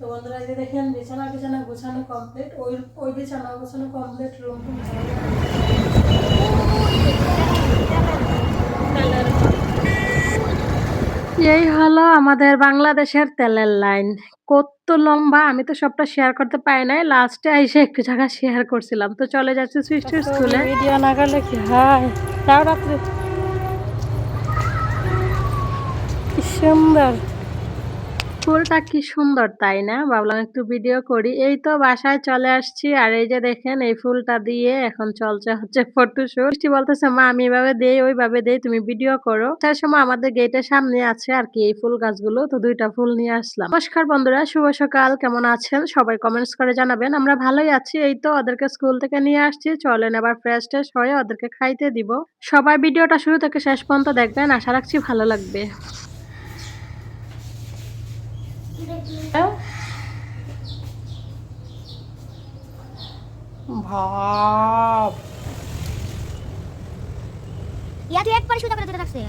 তো বন্ধুরা এই যে দেখেন বিছানা বিছানা গোছানো কমপ্লিট, ওই বিছানা গোছানো কমপ্লিট, রুম টুম এই হলো আমাদের বাংলাদেশের তেলের লাইন। কত লম্বা, আমি তো সবটা শেয়ার করতে পারি নাই, লাস্টে আইসে একটু জায়গা শেয়ার করছিলাম। তো চলে যাচ্ছি সৃষ্টির স্কুলে। ভিডিও না করলে কি হয়? তাও রাত্রে কি সুন্দর ফুলটা, কি সুন্দর তাই না? ভাবলাম একটু ভিডিও করি। এই তো বাসায় চলে আসছি, আর এই যে দেখেন এই ফুলটা দিয়ে এখন চলছে হচ্ছে ফটোশুট। বৃষ্টি বলতেছে মা আমি এভাবে দেই ওইভাবে দেই, তুমি ভিডিও করো। তার সময় আমাদের গেটের সামনে আছে আর কি এই ফুল গাছগুলো, তো দুইটা ফুল নিয়ে আসলাম। নমস্কার বন্ধুরা, শুভ সকাল, কেমন আছেন সবাই? কমেন্টস করে জানাবেন। আমরা ভালোই আছি। এই তো ওদেরকে স্কুল থেকে নিয়ে আসছি, চলেন এবার ফ্রেশ ট্রেশ হয়ে ওদেরকে খাইতে দিব। সবাই ভিডিওটা শুরু থেকে শেষ পর্যন্ত দেখবেন, আশা রাখছি ভালো লাগবে। ভাব তুই একবার সোজা করে রাখছে।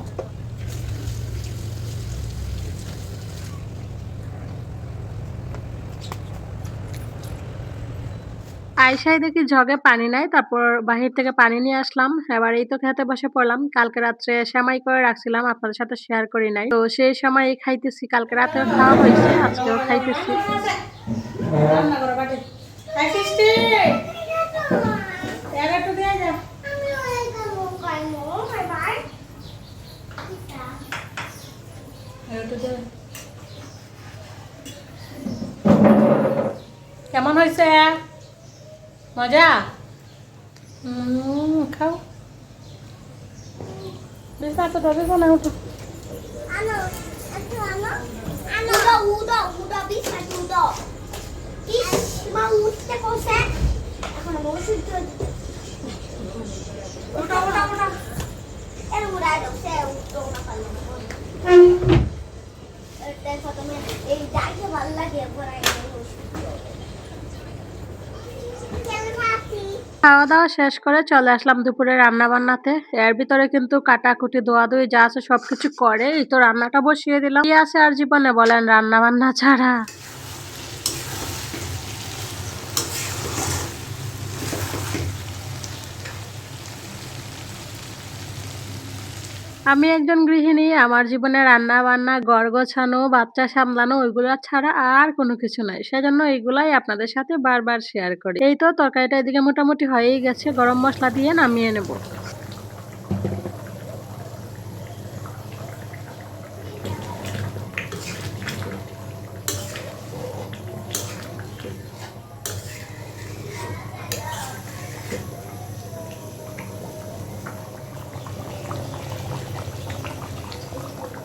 আইসাই দেখি জগে পানি নাই, তারপর বাহির থেকে পানি নিয়ে আসলাম। এবার এই তো খেতে বসে পড়লাম। কালকে রাত্রে সেমাই করে রাখছিলাম, আপনাদের সাথে শেয়ার করি নাই। তো সেই সময় খাইতেছি, কালকে রাতেও খাওয়া হয়েছে, আজকেও খাইতেছি। কেমন হয়েছে? মজা? খাও। বিছানা তো বিছানা উঠো। এই যাইতে ভালো লাগে। খাওয়া দাওয়া শেষ করে চলে আসলাম দুপুরে রান্না বান্নাতে। এর ভিতরে কিন্তু কাটাকুটি ধোয়াধুয়ি যা আছে সবকিছু করে এই তো রান্নাটা বসিয়ে দিলাম। কি আছে আর জীবনে বলেন রান্না বান্না ছাড়া? আমি একজন গৃহিণী, আমার জীবনে রান্না বান্না, ঘর গোছানো, বাচ্চা সামলানো ওইগুলা ছাড়া আর কোনো কিছু নাই। সেজন্য এইগুলাই আপনাদের সাথে বারবার শেয়ার করি। এই তো তরকারিটা এদিকে মোটামুটি হয়েই গেছে, গরম মসলা দিয়ে নামিয়ে নেব।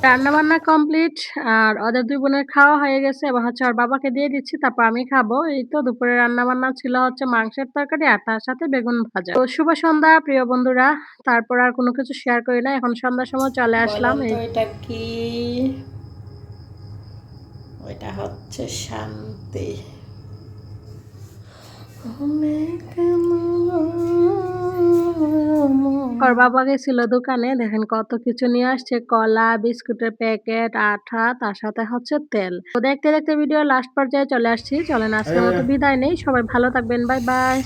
রান্নাবান্না কমপ্লিট, আর ওদের ২ বোনের খাওয়া হয়ে গেছে। এবার হচ্ছে ওর বাবাকে দিয়ে দিচ্ছি, তারপর আমি খাবো। এই তো দুপুরে রান্নাবান্না ছিল হচ্ছে মাংসের তরকারি আর তার সাথে বেগুন ভাজা। তো শুভ সন্ধ্যা প্রিয় বন্ধুরা। তারপর আর কোনো কিছু শেয়ার করি না। এখন সন্ধ্যার সময় চলে আসলাম। বলেন তো এটা কি? ওইটা হচ্ছে শান্তি। ওর বাবা গেছিল দোকানে, দেখেন কত কিছু নিয়ে আসছে, কলা, বিস্কুটের প্যাকেট, আঠা, তার সাথে হচ্ছে তেল। তো দেখতে দেখতে ভিডিও লাস্ট পর্যায়ে চলে আসছি। চলেন আজকের মতো বিদায় নেই। সবাই ভালো থাকবেন, বাই বাই।